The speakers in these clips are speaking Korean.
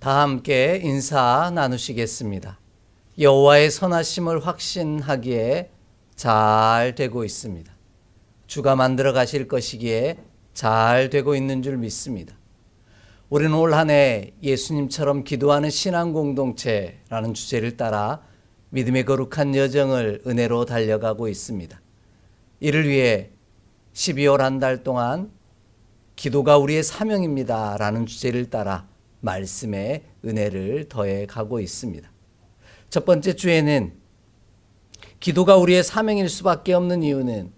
다 함께 인사 나누시겠습니다. 여호와의 선하심을 확신하기에 잘 되고 있습니다. 주가 만들어 가실 것이기에 잘 되고 있는 줄 믿습니다. 우리는 올 한 해 예수님처럼 기도하는 신앙 공동체라는 주제를 따라 믿음의 거룩한 여정을 은혜로 달려가고 있습니다. 이를 위해 12월 한 달 동안 기도가 우리의 사명입니다 라는 주제를 따라 말씀의 은혜를 더해 가고 있습니다. 첫 번째 주에는 기도가 우리의 사명일 수밖에 없는 이유는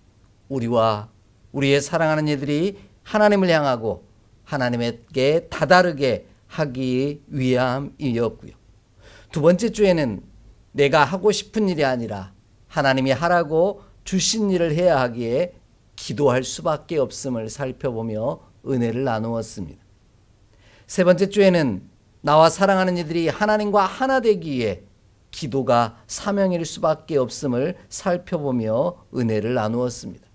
우리와 우리의 사랑하는 이들이 하나님을 향하고 하나님께 다다르게 하기 위함이었고요. 두 번째 주에는 내가 하고 싶은 일이 아니라 하나님이 하라고 주신 일을 해야 하기에 기도할 수밖에 없음을 살펴보며 은혜를 나누었습니다. 세 번째 주에는 나와 사랑하는 이들이 하나님과 하나 되기 위해 기도가 사명일 수밖에 없음을 살펴보며 은혜를 나누었습니다.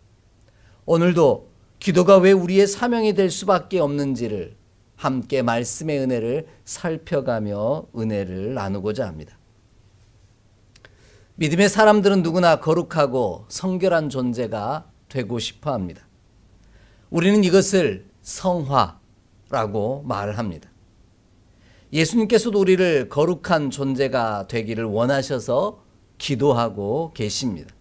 오늘도 기도가 왜 우리의 사명이 될 수밖에 없는지를 함께 말씀의 은혜를 살펴가며 은혜를 나누고자 합니다. 믿음의 사람들은 누구나 거룩하고 성결한 존재가 되고 싶어 합니다. 우리는 이것을 성화라고 말합니다. 예수님께서도 우리를 거룩한 존재가 되기를 원하셔서 기도하고 계십니다.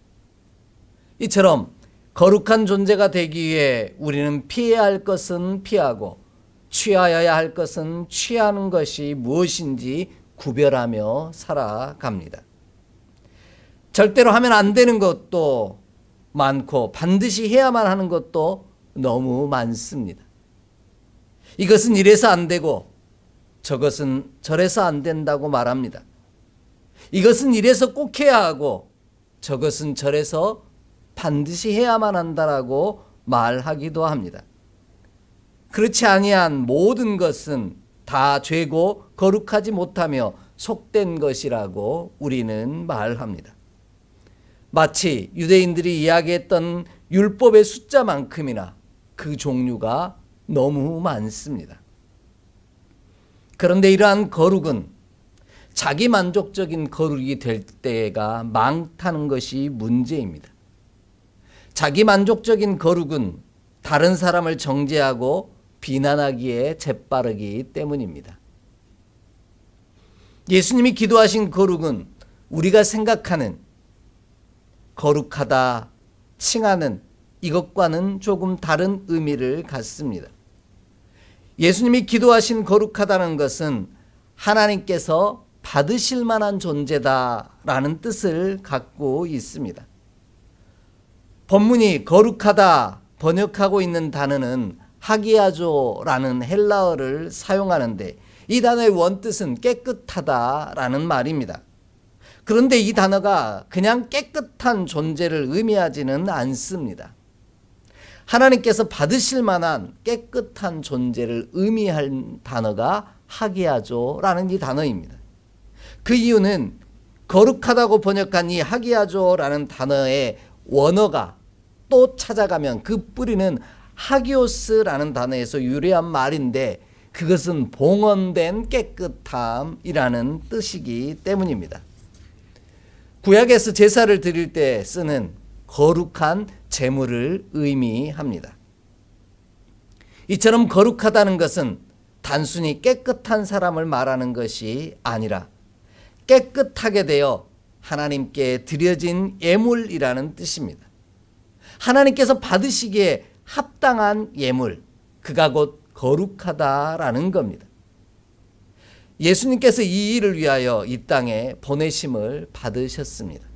이처럼 거룩한 존재가 되기 위해 우리는 피해야 할 것은 피하고 취하여야 할 것은 취하는 것이 무엇인지 구별하며 살아갑니다. 절대로 하면 안 되는 것도 많고 반드시 해야만 하는 것도 너무 많습니다. 이것은 이래서 안 되고 저것은 저래서 안 된다고 말합니다. 이것은 이래서 꼭 해야 하고 저것은 저래서 반드시 해야만 한다라고 말하기도 합니다. 그렇지 아니한 모든 것은 다 죄고 거룩하지 못하며 속된 것이라고 우리는 말합니다. 마치 유대인들이 이야기했던 율법의 숫자만큼이나 그 종류가 너무 많습니다. 그런데 이러한 거룩은 자기 만족적인 거룩이 될 때가 많다는 것이 문제입니다. 자기 만족적인 거룩은 다른 사람을 정죄하고 비난하기에 재빠르기 때문입니다. 예수님이 기도하신 거룩은 우리가 생각하는 거룩하다, 칭하는 이것과는 조금 다른 의미를 갖습니다. 예수님이 기도하신 거룩하다는 것은 하나님께서 받으실 만한 존재다라는 뜻을 갖고 있습니다. 본문이 거룩하다 번역하고 있는 단어는 하기야조라는 헬라어를 사용하는데 이 단어의 원뜻은 깨끗하다라는 말입니다. 그런데 이 단어가 그냥 깨끗한 존재를 의미하지는 않습니다. 하나님께서 받으실 만한 깨끗한 존재를 의미한 단어가 하기야조라는 이 단어입니다. 그 이유는 거룩하다고 번역한 이 하기야조라는 단어의 원어가 또 찾아가면 그 뿌리는 하기오스라는 단어에서 유래한 말인데 그것은 봉헌된 깨끗함이라는 뜻이기 때문입니다. 구약에서 제사를 드릴 때 쓰는 거룩한 제물을 의미합니다. 이처럼 거룩하다는 것은 단순히 깨끗한 사람을 말하는 것이 아니라 깨끗하게 되어 하나님께 드려진 예물이라는 뜻입니다. 하나님께서 받으시기에 합당한 예물, 그가 곧 거룩하다라는 겁니다. 예수님께서 이 일을 위하여 이 땅에 보내심을 받으셨습니다.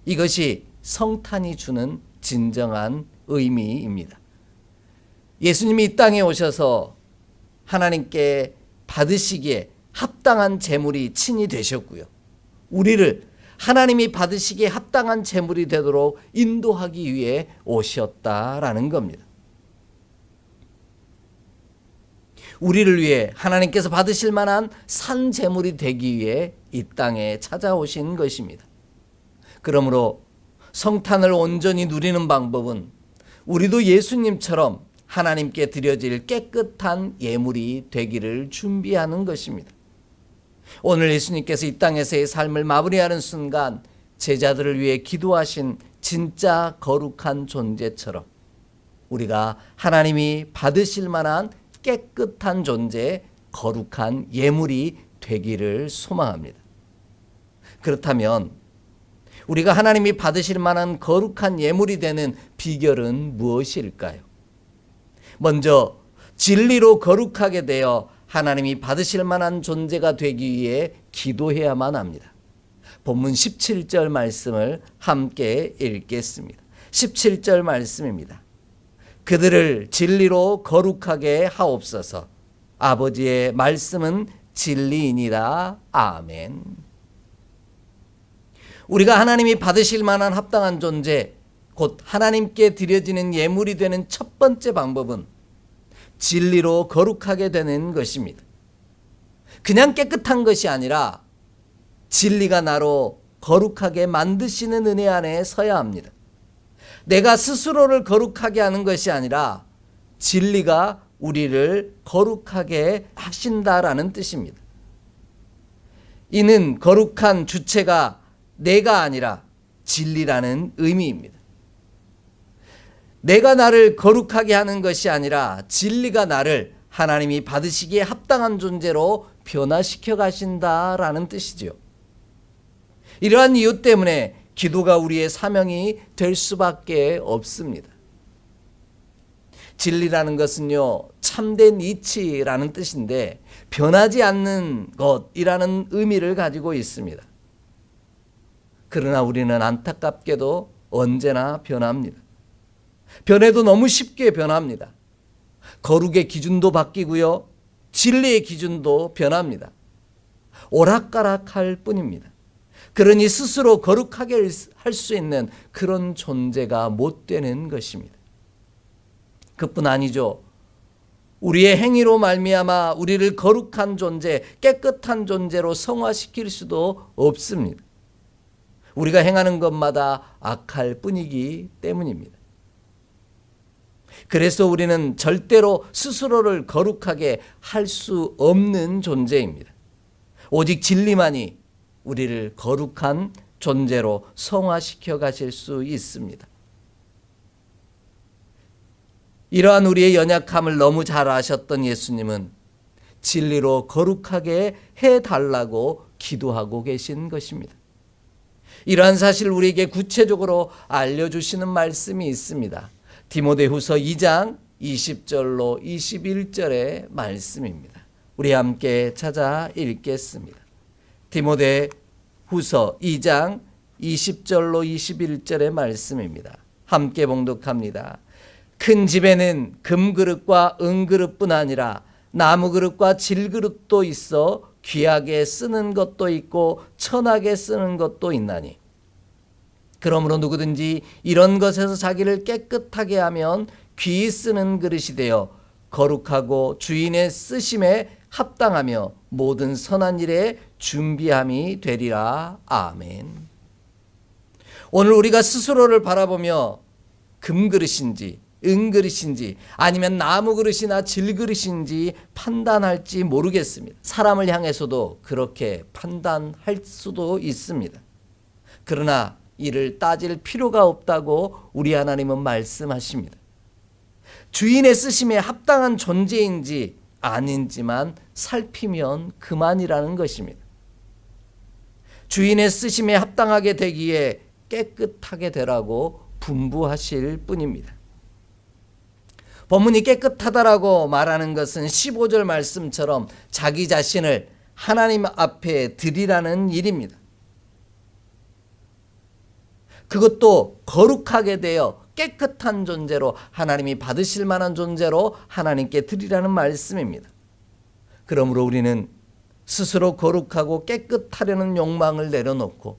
이것이 성탄이 주는 진정한 의미입니다. 예수님이 이 땅에 오셔서 하나님께 받으시기에 합당한 제물이 친히 되셨고요. 우리를 하나님이 받으시기에 합당한 제물이 되도록 인도하기 위해 오셨다라는 겁니다. 우리를 위해 하나님께서 받으실 만한 산 제물이 되기 위해 이 땅에 찾아오신 것입니다. 그러므로 성탄을 온전히 누리는 방법은 우리도 예수님처럼 하나님께 드려질 깨끗한 예물이 되기를 준비하는 것입니다. 오늘 예수님께서 이 땅에서의 삶을 마무리하는 순간 제자들을 위해 기도하신 진짜 거룩한 존재처럼 우리가 하나님이 받으실 만한 깨끗한 존재, 거룩한 예물이 되기를 소망합니다. 그렇다면 우리가 하나님이 받으실 만한 거룩한 예물이 되는 비결은 무엇일까요? 먼저 진리로 거룩하게 되어 하나님이 받으실 만한 존재가 되기 위해 기도해야만 합니다. 본문 17절 말씀을 함께 읽겠습니다. 17절 말씀입니다. 그들을 진리로 거룩하게 하옵소서. 아버지의 말씀은 진리이니라. 아멘. 우리가 하나님이 받으실 만한 합당한 존재, 곧 하나님께 드려지는 예물이 되는 첫 번째 방법은 진리로 거룩하게 되는 것입니다. 그냥 깨끗한 것이 아니라 진리가 나로 거룩하게 만드시는 은혜 안에 서야 합니다. 내가 스스로를 거룩하게 하는 것이 아니라 진리가 우리를 거룩하게 하신다라는 뜻입니다. 이는 거룩한 주체가 내가 아니라 진리라는 의미입니다. 내가 나를 거룩하게 하는 것이 아니라 진리가 나를 하나님이 받으시기에 합당한 존재로 변화시켜 가신다라는 뜻이지요. 이러한 이유 때문에 기도가 우리의 사명이 될 수밖에 없습니다. 진리라는 것은요, 참된 이치라는 뜻인데 변하지 않는 것이라는 의미를 가지고 있습니다. 그러나 우리는 안타깝게도 언제나 변합니다. 변해도 너무 쉽게 변합니다. 거룩의 기준도 바뀌고요, 진리의 기준도 변합니다. 오락가락할 뿐입니다. 그러니 스스로 거룩하게 할 수 있는 그런 존재가 못 되는 것입니다. 그뿐 아니죠. 우리의 행위로 말미암아 우리를 거룩한 존재, 깨끗한 존재로 성화시킬 수도 없습니다. 우리가 행하는 것마다 악할 뿐이기 때문입니다. 그래서 우리는 절대로 스스로를 거룩하게 할 수 없는 존재입니다. 오직 진리만이 우리를 거룩한 존재로 성화시켜 가실 수 있습니다. 이러한 우리의 연약함을 너무 잘 아셨던 예수님은 진리로 거룩하게 해달라고 기도하고 계신 것입니다. 이러한 사실을 우리에게 구체적으로 알려주시는 말씀이 있습니다. 디모데후서 2장 20절로 21절의 말씀입니다. 우리 함께 찾아 읽겠습니다. 디모데후서 2장 20절로 21절의 말씀입니다. 함께 봉독합니다. 큰 집에는 금그릇과 은그릇뿐 아니라 나무그릇과 질그릇도 있어 귀하게 쓰는 것도 있고 천하게 쓰는 것도 있나니 그러므로 누구든지 이런 것에서 자기를 깨끗하게 하면 귀히 쓰는 그릇이 되어 거룩하고 주인의 쓰심에 합당하며 모든 선한 일에 준비함이 되리라. 아멘. 오늘 우리가 스스로를 바라보며 금그릇인지 은그릇인지 아니면 나무그릇이나 질그릇인지 판단할지 모르겠습니다. 사람을 향해서도 그렇게 판단할 수도 있습니다. 그러나 이를 따질 필요가 없다고 우리 하나님은 말씀하십니다. 주인의 쓰심에 합당한 존재인지 아닌지만 살피면 그만이라는 것입니다. 주인의 쓰심에 합당하게 되기에 깨끗하게 되라고 분부하실 뿐입니다. 본문이 깨끗하다라고 말하는 것은 15절 말씀처럼 자기 자신을 하나님 앞에 드리라는 일입니다. 그것도 거룩하게 되어 깨끗한 존재로 하나님이 받으실 만한 존재로 하나님께 드리라는 말씀입니다. 그러므로 우리는 스스로 거룩하고 깨끗하려는 욕망을 내려놓고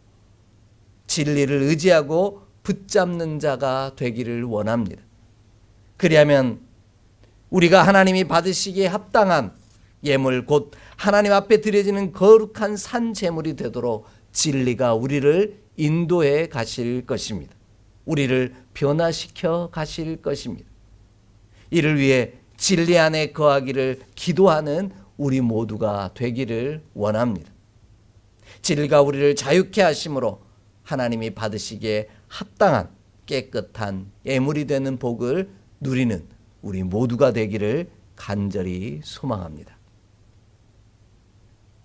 진리를 의지하고 붙잡는 자가 되기를 원합니다. 그리하면 우리가 하나님이 받으시기에 합당한 예물 곧 하나님 앞에 드려지는 거룩한 산 제물이 되도록 진리가 우리를 인도해 가실 것입니다. 우리를 변화시켜 가실 것입니다. 이를 위해 진리 안에 거하기를 기도하는 우리 모두가 되기를 원합니다. 진리가 우리를 자유케 하심으로 하나님이 받으시기에 합당한 깨끗한 예물이 되는 복을 누리는 우리 모두가 되기를 간절히 소망합니다.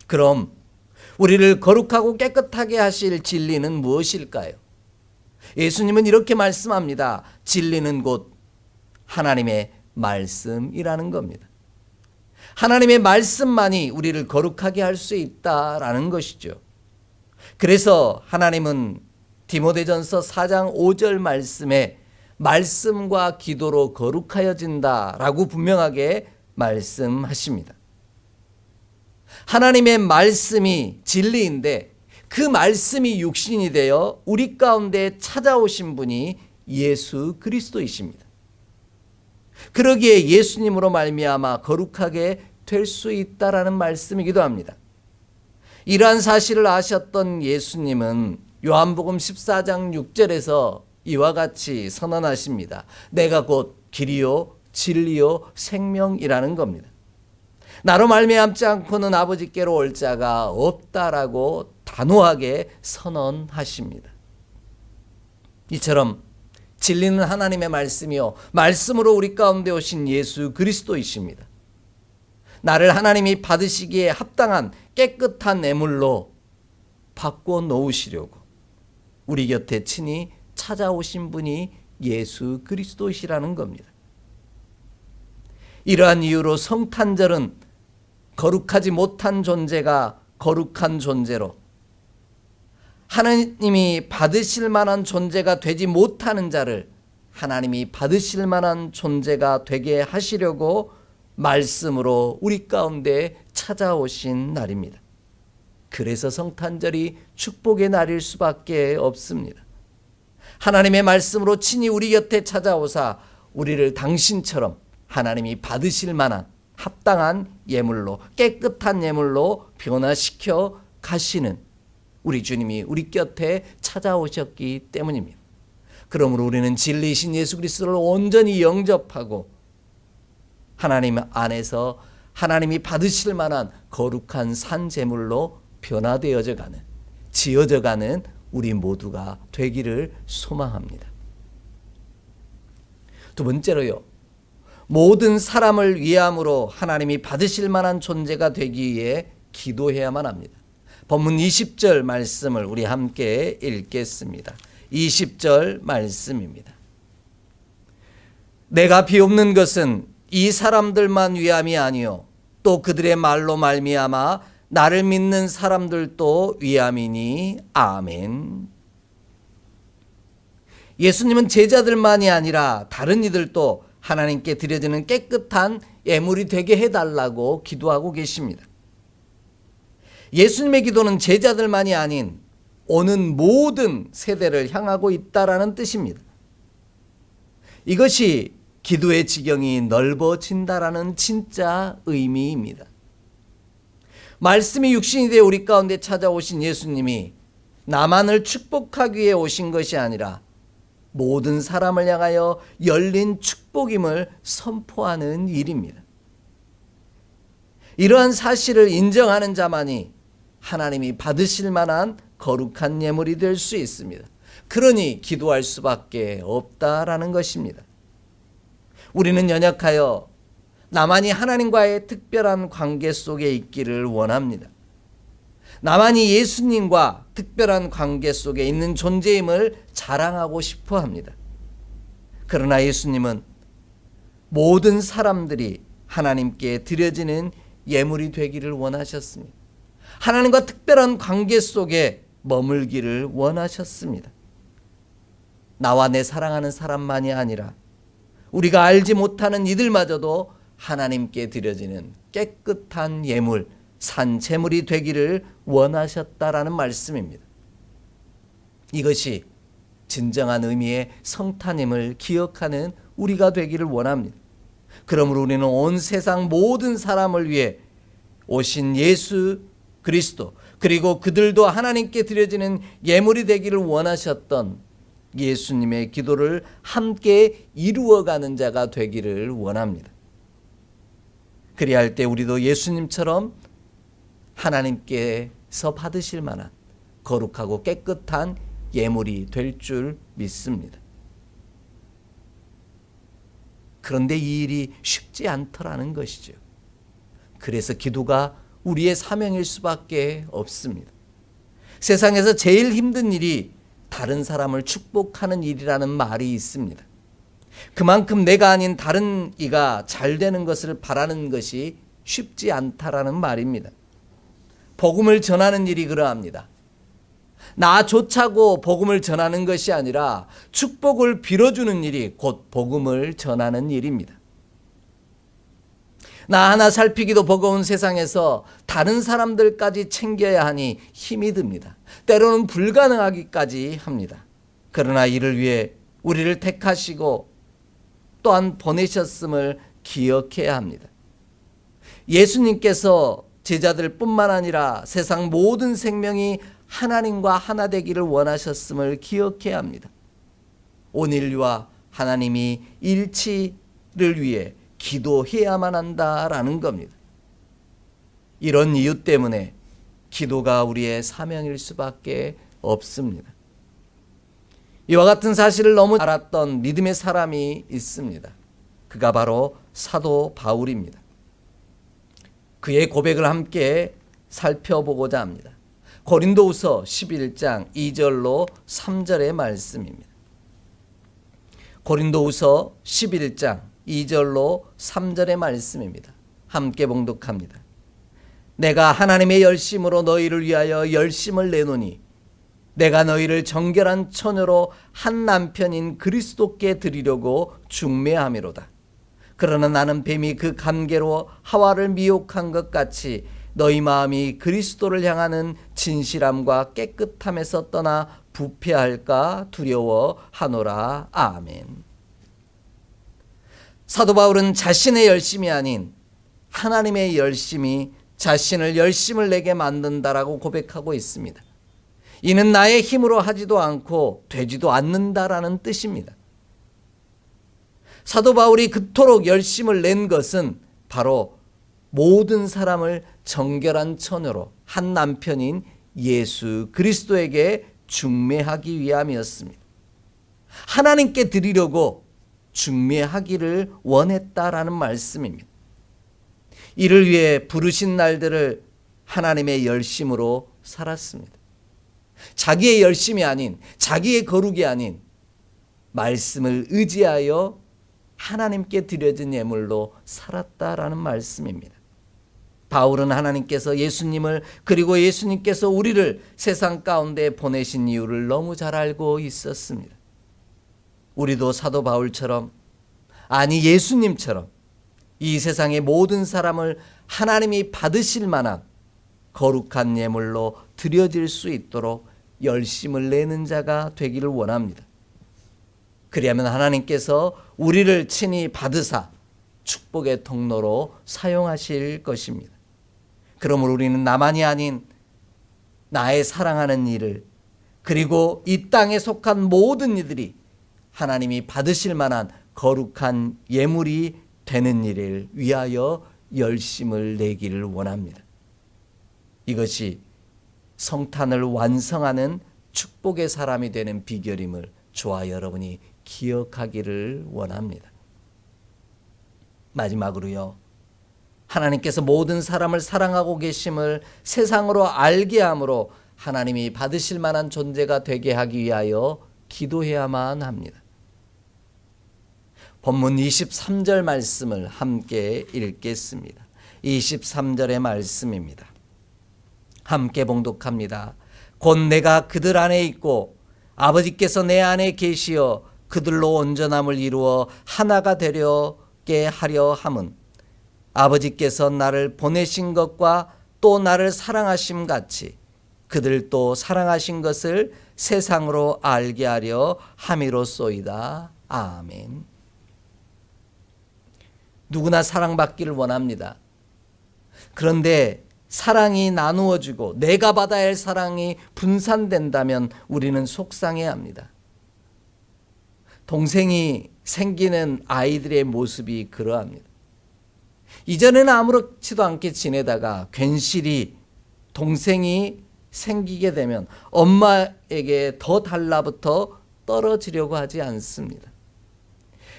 그럼 우리를 거룩하고 깨끗하게 하실 진리는 무엇일까요? 예수님은 이렇게 말씀합니다. 진리는 곧 하나님의 말씀이라는 겁니다. 하나님의 말씀만이 우리를 거룩하게 할 수 있다라는 것이죠. 그래서 하나님은 디모데전서 4장 5절 말씀에 말씀과 기도로 거룩하여진다라고 분명하게 말씀하십니다. 하나님의 말씀이 진리인데 그 말씀이 육신이 되어 우리 가운데 찾아오신 분이 예수 그리스도이십니다. 그러기에 예수님으로 말미암아 거룩하게 될 수 있다라는 말씀이기도 합니다. 이러한 사실을 아셨던 예수님은 요한복음 14장 6절에서 이와 같이 선언하십니다. 내가 곧 길이요 진리요 생명이라는 겁니다. 나로 말미암지 않고는 아버지께로 올 자가 없다라고 단호하게 선언하십니다. 이처럼 진리는 하나님의 말씀이요 말씀으로 우리 가운데 오신 예수 그리스도이십니다. 나를 하나님이 받으시기에 합당한 깨끗한 예물로 바꿔 놓으시려고 우리 곁에 친히 찾아오신 분이 예수 그리스도이시라는 겁니다. 이러한 이유로 성탄절은 거룩하지 못한 존재가 거룩한 존재로, 하나님이 받으실 만한 존재가 되지 못하는 자를 하나님이 받으실 만한 존재가 되게 하시려고 말씀으로 우리 가운데 찾아오신 날입니다. 그래서 성탄절이 축복의 날일 수밖에 없습니다. 하나님의 말씀으로 친히 우리 곁에 찾아오사 우리를 당신처럼 하나님이 받으실 만한 합당한 예물로, 깨끗한 예물로 변화시켜 가시는 우리 주님이 우리 곁에 찾아오셨기 때문입니다. 그러므로 우리는 진리이신 예수 그리스도를 온전히 영접하고 하나님 안에서 하나님이 받으실 만한 거룩한 산 제물로 변화되어져 가는, 지어져 가는 우리 모두가 되기를 소망합니다. 두 번째로요, 모든 사람을 위함으로 하나님이 받으실 만한 존재가 되기 위해 기도해야만 합니다. 본문 20절 말씀을 우리 함께 읽겠습니다. 20절 말씀입니다. 내가 비옵는 것은 이 사람들만 위함이 아니요 또 그들의 말로 말미암아 나를 믿는 사람들도 위함이니 아멘. 예수님은 제자들만이 아니라 다른 이들도 하나님께 드려지는 깨끗한 예물이 되게 해달라고 기도하고 계십니다. 예수님의 기도는 제자들만이 아닌 오는 모든 세대를 향하고 있다라는 뜻입니다. 이것이 기도의 지경이 넓어진다라는 진짜 의미입니다. 말씀이 육신이 되어 우리 가운데 찾아오신 예수님이 나만을 축복하기 위해 오신 것이 아니라 모든 사람을 향하여 열린 축복임을 선포하는 일입니다. 이러한 사실을 인정하는 자만이 하나님이 받으실 만한 거룩한 예물이 될 수 있습니다. 그러니 기도할 수밖에 없다라는 것입니다. 우리는 연약하여 나만이 하나님과의 특별한 관계 속에 있기를 원합니다. 나만이 예수님과 특별한 관계 속에 있는 존재임을 자랑하고 싶어 합니다. 그러나 예수님은 모든 사람들이 하나님께 드려지는 예물이 되기를 원하셨습니다. 하나님과 특별한 관계 속에 머물기를 원하셨습니다. 나와 내 사랑하는 사람만이 아니라 우리가 알지 못하는 이들마저도 하나님께 드려지는 깨끗한 예물, 산 제물이 되기를 원하셨다라는 말씀입니다. 이것이 진정한 의미의 성탄임을 기억하는 우리가 되기를 원합니다. 그러므로 우리는 온 세상 모든 사람을 위해 오신 예수 그리스도, 그리고 그들도 하나님께 드려지는 예물이 되기를 원하셨던 예수님의 기도를 함께 이루어가는 자가 되기를 원합니다. 그리할 때 우리도 예수님처럼 하나님께서 받으실 만한 거룩하고 깨끗한 예물이 될 줄 믿습니다. 그런데 이 일이 쉽지 않더라는 것이죠. 그래서 기도가 우리의 사명일 수밖에 없습니다. 세상에서 제일 힘든 일이 다른 사람을 축복하는 일이라는 말이 있습니다. 그만큼 내가 아닌 다른 이가 잘 되는 것을 바라는 것이 쉽지 않다라는 말입니다. 복음을 전하는 일이 그러합니다. 나 좋자고 복음을 전하는 것이 아니라 축복을 빌어주는 일이 곧 복음을 전하는 일입니다. 나 하나 살피기도 버거운 세상에서 다른 사람들까지 챙겨야 하니 힘이 듭니다. 때로는 불가능하기까지 합니다. 그러나 이를 위해 우리를 택하시고 또한 보내셨음을 기억해야 합니다. 예수님께서 제자들뿐만 아니라 세상 모든 생명이 하나님과 하나 되기를 원하셨음을 기억해야 합니다. 온 인류와 하나님이 일치를 위해 기도해야만 한다라는 겁니다. 이런 이유 때문에 기도가 우리의 사명일 수밖에 없습니다. 이와 같은 사실을 너무 알았던 믿음의 사람이 있습니다. 그가 바로 사도 바울입니다. 그의 고백을 함께 살펴보고자 합니다. 고린도후서 11장 2절로 3절의 말씀입니다. 고린도후서 11장 2절로 3절의 말씀입니다. 함께 봉독합니다. 내가 하나님의 열심으로 너희를 위하여 열심을 내노니 내가 너희를 정결한 처녀로 한 남편인 그리스도께 드리려고 중매함이로다. 그러나 나는 뱀이 그 간계로 하와를 미혹한 것 같이 너희 마음이 그리스도를 향하는 진실함과 깨끗함에서 떠나 부패할까 두려워하노라. 아멘. 사도 바울은 자신의 열심이 아닌 하나님의 열심이 자신을 열심을 내게 만든다라고 고백하고 있습니다. 이는 나의 힘으로 하지도 않고 되지도 않는다라는 뜻입니다. 사도 바울이 그토록 열심을 낸 것은 바로 모든 사람을 정결한 처녀로 한 남편인 예수 그리스도에게 중매하기 위함이었습니다. 하나님께 드리려고 중매하기를 원했다라는 말씀입니다. 이를 위해 부르신 날들을 하나님의 열심으로 살았습니다. 자기의 열심이 아닌, 자기의 거룩이 아닌 말씀을 의지하여 하나님께 드려진 예물로 살았다라는 말씀입니다. 바울은 하나님께서 예수님을 그리고 예수님께서 우리를 세상 가운데 보내신 이유를 너무 잘 알고 있었습니다. 우리도 사도 바울처럼, 아니 예수님처럼 이 세상의 모든 사람을 하나님이 받으실 만한 거룩한 예물로 드려질 수 있도록 열심을 내는 자가 되기를 원합니다. 그리하면 하나님께서 우리를 친히 받으사 축복의 통로로 사용하실 것입니다. 그러므로 우리는 나만이 아닌 나의 사랑하는 이를, 그리고 이 땅에 속한 모든 이들이 하나님이 받으실 만한 거룩한 예물이 되는 일을 위하여 열심을 내기를 원합니다. 이것이 성탄을 완성하는 축복의 사람이 되는 비결임을 저와 여러분이 기억하기를 원합니다. 마지막으로요, 하나님께서 모든 사람을 사랑하고 계심을 세상으로 알게 함으로 하나님이 받으실 만한 존재가 되게 하기 위하여 기도해야만 합니다. 본문 23절 말씀을 함께 읽겠습니다. 23절의 말씀입니다. 함께 봉독합니다. 곧 내가 그들 안에 있고 아버지께서 내 안에 계시어 그들로 온전함을 이루어 하나가 되려게 하려 함은 아버지께서 나를 보내신 것과 또 나를 사랑하심 같이 그들도 사랑하신 것을 세상으로 알게 하려 함이로소이다. 아멘. 누구나 사랑받기를 원합니다. 그런데 사랑이 나누어지고 내가 받아야 할 사랑이 분산된다면 우리는 속상해합니다. 동생이 생기는 아이들의 모습이 그러합니다. 이전에는 아무렇지도 않게 지내다가 괜시리 동생이 생기게 되면 엄마에게 더 달라붙어 떨어지려고 하지 않습니다.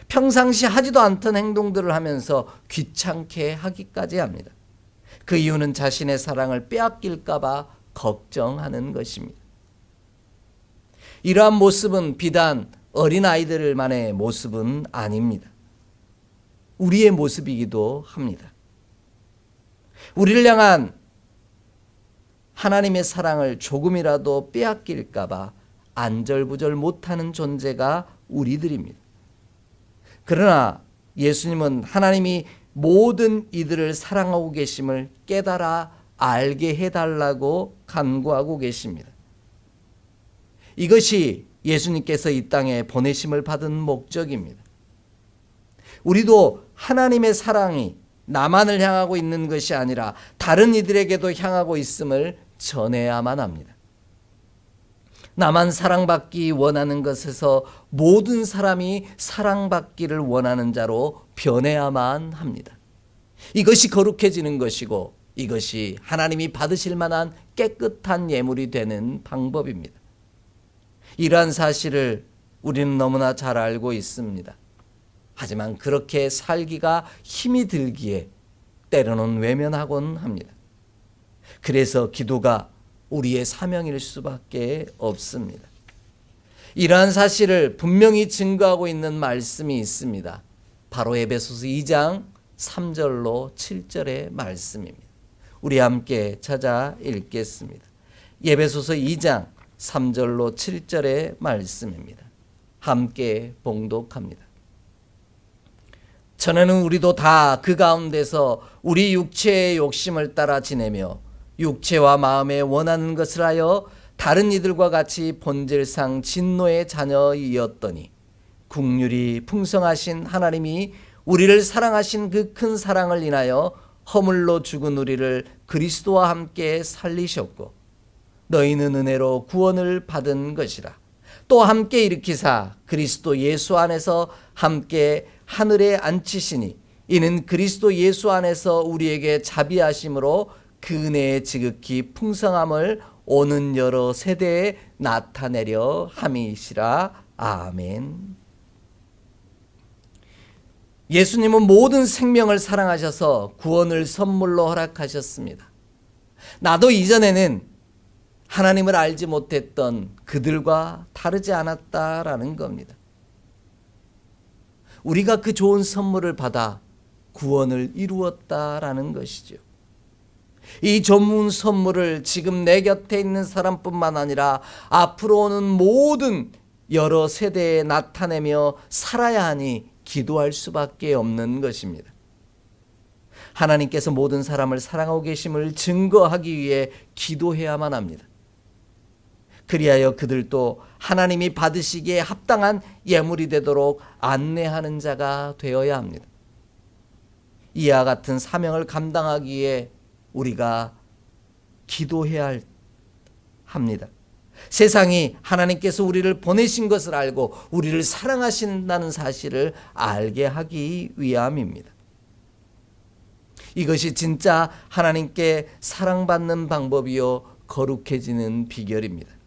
평상시 하지도 않던 행동들을 하면서 귀찮게 하기까지 합니다. 그 이유는 자신의 사랑을 빼앗길까 봐 걱정하는 것입니다. 이러한 모습은 비단 어린아이들만의 모습은 아닙니다. 우리의 모습이기도 합니다. 우리를 향한 하나님의 사랑을 조금이라도 빼앗길까 봐 안절부절 못하는 존재가 우리들입니다. 그러나 예수님은 하나님이 모든 이들을 사랑하고 계심을 깨달아 알게 해달라고 간구하고 계십니다. 이것이 예수님께서 이 땅에 보내심을 받은 목적입니다. 우리도 하나님의 사랑이 나만을 향하고 있는 것이 아니라 다른 이들에게도 향하고 있음을 전해야만 합니다. 나만 사랑받기 원하는 것에서 모든 사람이 사랑받기를 원하는 자로 변해야만 합니다. 이것이 거룩해지는 것이고 이것이 하나님이 받으실 만한 깨끗한 예물이 되는 방법입니다. 이러한 사실을 우리는 너무나 잘 알고 있습니다. 하지만 그렇게 살기가 힘이 들기에 때로는 외면하곤 합니다. 그래서 기도가 우리의 사명일 수밖에 없습니다. 이러한 사실을 분명히 증거하고 있는 말씀이 있습니다. 바로 에베소서 2장 3절로 7절의 말씀입니다. 우리 함께 찾아 읽겠습니다. 에베소서 2장 3절로 7절의 말씀입니다. 함께 봉독합니다. 전에는 우리도 다 그 가운데서 우리 육체의 욕심을 따라 지내며 육체와 마음에 원하는 것을 하여 다른 이들과 같이 본질상 진노의 자녀이었더니 긍휼이 풍성하신 하나님이 우리를 사랑하신 그 큰 사랑을 인하여 허물로 죽은 우리를 그리스도와 함께 살리셨고 너희는 은혜로 구원을 받은 것이라. 또 함께 일으키사 그리스도 예수 안에서 함께 하늘에 앉히시니 이는 그리스도 예수 안에서 우리에게 자비하심으로 그 은혜의 지극히 풍성함을 오는 여러 세대에 나타내려 함이시라. 아멘. 예수님은 모든 생명을 사랑하셔서 구원을 선물로 허락하셨습니다. 나도 이전에는 하나님을 알지 못했던 그들과 다르지 않았다라는 겁니다. 우리가 그 좋은 선물을 받아 구원을 이루었다라는 것이죠. 이 좋은 선물을 지금 내 곁에 있는 사람뿐만 아니라 앞으로 오는 모든 여러 세대에 나타내며 살아야 하니 기도할 수밖에 없는 것입니다. 하나님께서 모든 사람을 사랑하고 계심을 증거하기 위해 기도해야만 합니다. 그리하여 그들도 하나님이 받으시기에 합당한 예물이 되도록 안내하는 자가 되어야 합니다. 이와 같은 사명을 감당하기 위해 우리가 기도해야 합니다. 세상이 하나님께서 우리를 보내신 것을 알고 우리를 사랑하신다는 사실을 알게 하기 위함입니다. 이것이 진짜 하나님께 사랑받는 방법이요 거룩해지는 비결입니다.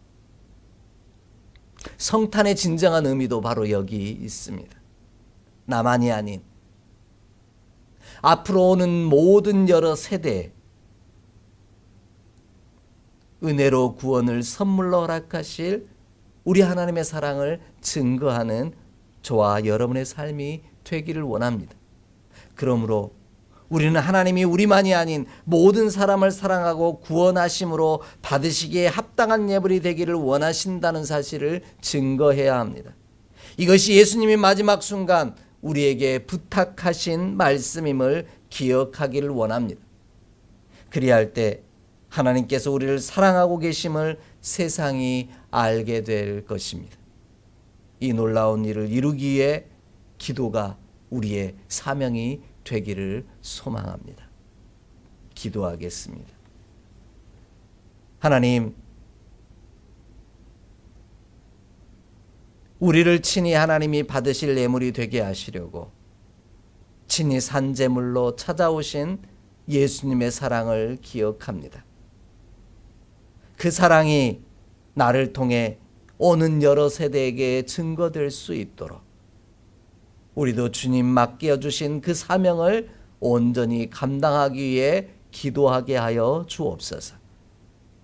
성탄의 진정한 의미도 바로 여기 있습니다. 나만이 아닌 앞으로 오는 모든 여러 세대에 은혜로 구원을 선물로 허락하실 우리 하나님의 사랑을 증거하는 저와 여러분의 삶이 되기를 원합니다. 그러므로 우리는 하나님이 우리만이 아닌 모든 사람을 사랑하고 구원하심으로 받으시기에 합당한 예물이 되기를 원하신다는 사실을 증거해야 합니다. 이것이 예수님이 마지막 순간 우리에게 부탁하신 말씀임을 기억하기를 원합니다. 그리할 때 하나님께서 우리를 사랑하고 계심을 세상이 알게 될 것입니다. 이 놀라운 일을 이루기 위해 기도가 우리의 사명이 되기를 소망합니다. 기도하겠습니다. 하나님, 우리를 친히 하나님이 받으실 예물이 되게 하시려고 친히 산제물로 찾아오신 예수님의 사랑을 기억합니다. 그 사랑이 나를 통해 오는 여러 세대에게 증거될 수 있도록 우리도 주님 맡겨주신 그 사명을 온전히 감당하기 위해 기도하게 하여 주옵소서.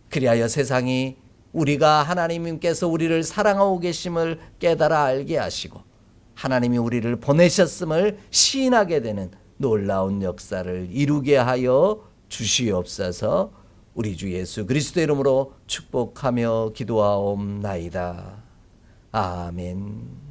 그리하여 세상이 우리가 하나님께서 우리를 사랑하고 계심을 깨달아 알게 하시고 하나님이 우리를 보내셨음을 시인하게 되는 놀라운 역사를 이루게 하여 주시옵소서. 우리 주 예수 그리스도 이름으로 축복하며 기도하옵나이다. 아멘.